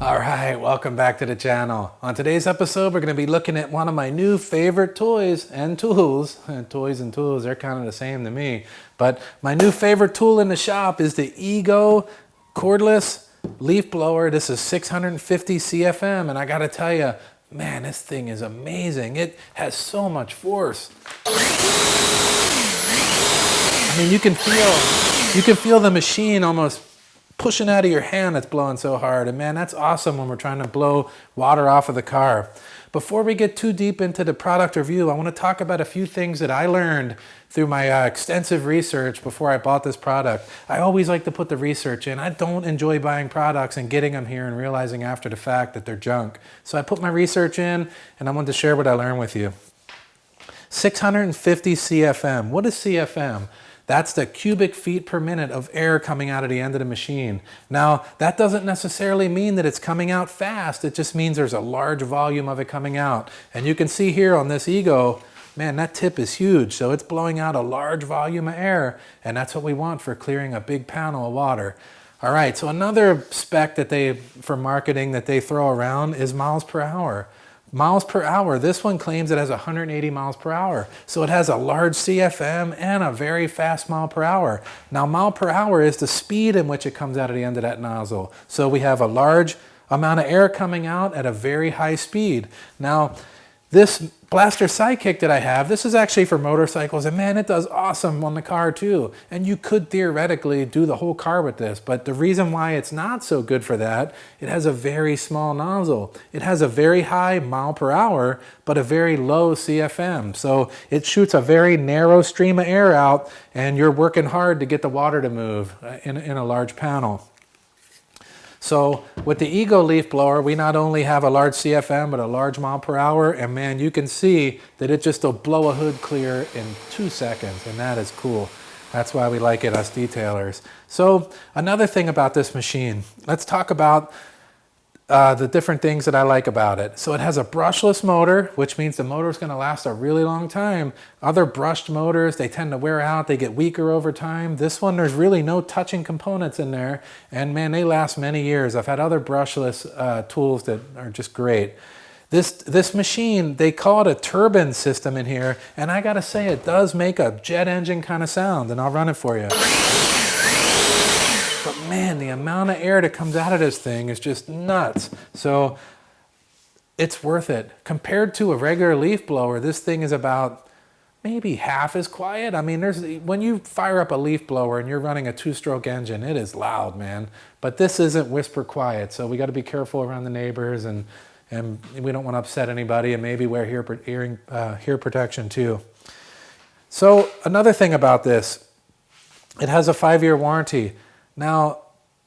All right, welcome back to the channel. On today's episode, we're going to be looking at one of my new favorite toys and tools. Toys and tools, they're kind of the same to me. But my new favorite tool in the shop is the Ego cordless leaf blower. This is 650 CFM, and I got to tell you, man, this thing is amazing. It has so much force. I mean, you can feel the machine almost pushing out of your hand. It's blowing so hard, and man, that's awesome when we're trying to blow water off of the car. Before we get too deep into the product review, I want to talk about a few things that I learned through my extensive research before I bought this product. I always like to put the research in. I don't enjoy buying products and getting them here and realizing after the fact that they're junk. So I put my research in, and I wanted to share what I learned with you. 650 CFM. What is CFM? That's the cubic feet per minute of air coming out of the end of the machine. Now, that doesn't necessarily mean that it's coming out fast. It just means there's a large volume of it coming out. And you can see here on this Ego, man, that tip is huge. So it's blowing out a large volume of air, and that's what we want for clearing a big panel of water. All right, so another spec that for marketing that they throw around is miles per hour. Miles per hour, this one claims it has 180 miles per hour. So it has a large CFM and a very fast mile per hour. Now, mile per hour is the speed in which it comes out of the end of that nozzle. So we have a large amount of air coming out at a very high speed. Now, this Blaster Sidekick that I have, this is actually for motorcycles, and man, it does awesome on the car too. And you could theoretically do the whole car with this, but the reason why it's not so good for that, it has a very small nozzle. It has a very high mile per hour, but a very low CFM. So it shoots a very narrow stream of air out, and you're working hard to get the water to move in a large panel. So with the Ego leaf blower, we not only have a large CFM, but a large mile per hour. And man, you can see that it just will blow a hood clear in 2 seconds. And that is cool. That's why we like it, us detailers. So another thing about this machine, let's talk about the different things that I like about it. So it has a brushless motor, which means the motor is going to last a really long time. Other brushed motors, they tend to wear out, they get weaker over time. This one, there's really no touching components in there, and man, they last many years. I've had other brushless tools that are just great. This machine, they call it a turbine system in here, and I gotta say, it does make a jet engine kind of sound, and I'll run it for you. But man, the amount of air that comes out of this thing is just nuts. So it's worth it. Compared to a regular leaf blower, this thing is about maybe half as quiet. I mean, when you fire up a leaf blower and you're running a 2-stroke engine, it is loud, man. But this isn't whisper quiet, so we got to be careful around the neighbors, and we don't want to upset anybody, and maybe wear hear protection too. So another thing about this, it has a 5-year warranty. Now,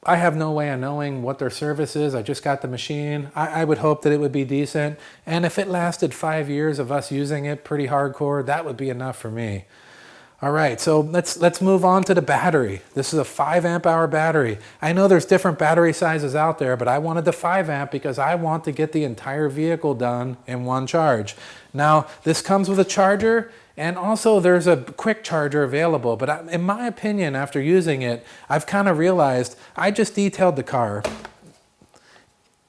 I have no way of knowing what their service is. I just got the machine. I would hope that it would be decent. And if it lasted 5 years of us using it pretty hardcore, that would be enough for me. All right, so let's move on to the battery. This is a 5 amp hour battery. I know there's different battery sizes out there, but I wanted the 5 amp because I want to get the entire vehicle done in one charge. Now, this comes with a charger, and also there's a quick charger available, but in my opinion, after using it, I've kind of realized, I just detailed the car.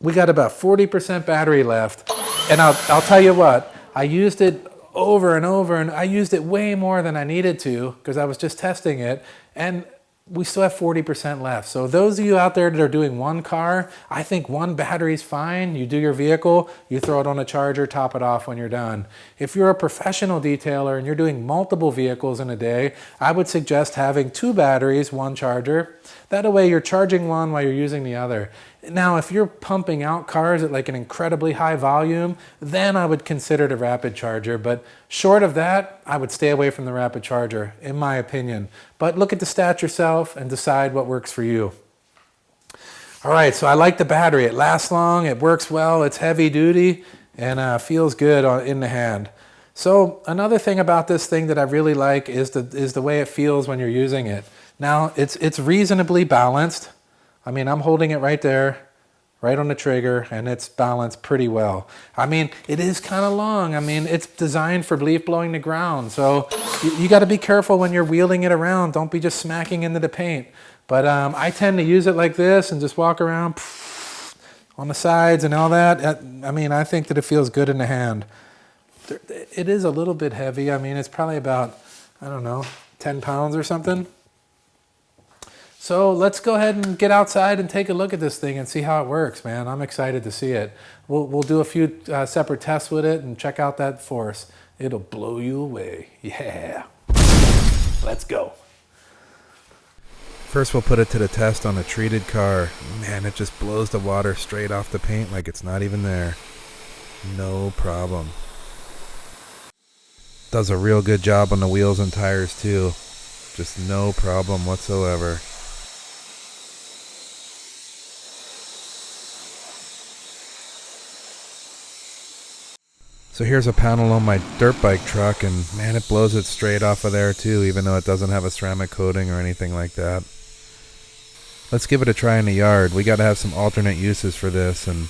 We got about 40% battery left, and I'll tell you what, I used it over and over, and I used it way more than I needed to because I was just testing it, and we still have 40% left. So those of you out there that are doing one car, I think one battery's fine. You do your vehicle, you throw it on a charger, top it off when you're done. If you're a professional detailer and you're doing multiple vehicles in a day, I would suggest having 2 batteries, 1 charger. That way you're charging one while you're using the other. Now, if you're pumping out cars at like an incredibly high volume, then I would consider the rapid charger. But short of that, I would stay away from the rapid charger, in my opinion. But look at the stats yourself and decide what works for you. All right, so I like the battery. It lasts long, it works well, it's heavy duty, and feels good in the hand. So another thing about this thing that I really like is the way it feels when you're using it. Now, it's reasonably balanced. I mean, I'm holding it right there, right on the trigger, and it's balanced pretty well. I mean, it is kind of long. I mean, it's designed for leaf blowing the ground, so you got to be careful when you're wheeling it around. Don't be just smacking into the paint. But I tend to use it like this and just walk around on the sides and all that. I mean, I think that it feels good in the hand. It is a little bit heavy. I mean, it's probably about, I don't know, 10 pounds or something. So let's go ahead and get outside and take a look at this thing and see how it works, man. I'm excited to see it. We'll do a few separate tests with it and check out that force. It'll blow you away. Yeah. Let's go. First we'll put it to the test on a treated car. Man, it just blows the water straight off the paint like it's not even there. No problem. Does a real good job on the wheels and tires too. Just no problem whatsoever. So here's a panel on my dirt bike truck, and man, it blows it straight off of there too, even though it doesn't have a ceramic coating or anything like that. Let's give it a try in the yard. We gotta have some alternate uses for this, and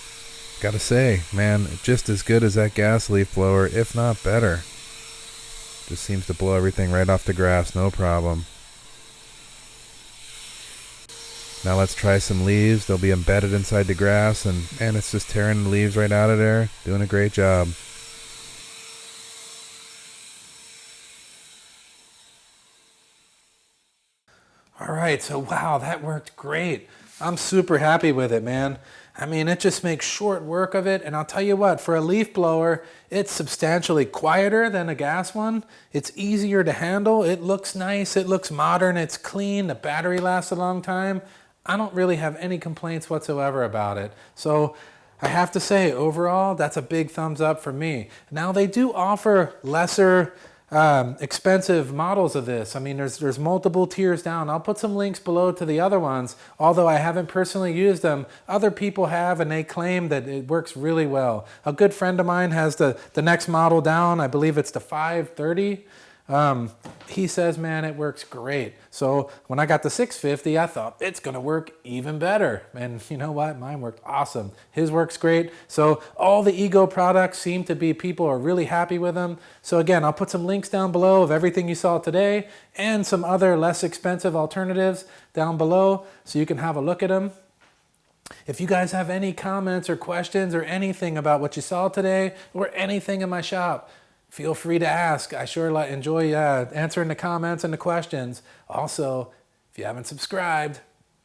gotta say, man, just as good as that gas leaf blower, if not better. Just seems to blow everything right off the grass, no problem. Now let's try some leaves. They'll be embedded inside the grass, and man, it's just tearing the leaves right out of there. Doing a great job. All right, so wow, that worked great. I'm super happy with it, man. I mean, it just makes short work of it, and I'll tell you what, for a leaf blower, it's substantially quieter than a gas one. It's easier to handle, it looks nice, it looks modern, it's clean, the battery lasts a long time. I don't really have any complaints whatsoever about it. So I have to say, overall, that's a big thumbs up for me. Now, they do offer lesser expensive models of this. I mean, there's multiple tiers down. I'll put some links below to the other ones. Although I haven't personally used them, other people have, and they claim that it works really well. A good friend of mine has the next model down. I believe it's the 530. He says, man, it works great. So when I got the 650, I thought it's gonna work even better. And you know what? Mine worked awesome. His works great. So all the Ego products seem to be, people are really happy with them. So again, I'll put some links down below of everything you saw today and some other less expensive alternatives down below so you can have a look at them. If you guys have any comments or questions or anything about what you saw today or anything in my shop, feel free to ask. I sure enjoy answering the comments and the questions. Also, if you haven't subscribed,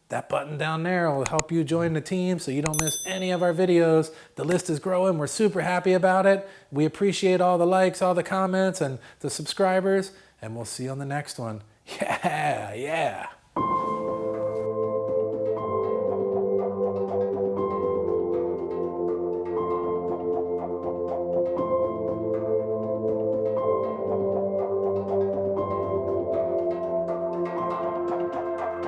that button down there will help you join the team so you don't miss any of our videos. The list is growing. We're super happy about it. We appreciate all the likes, all the comments, and the subscribers, and we'll see you on the next one. Yeah.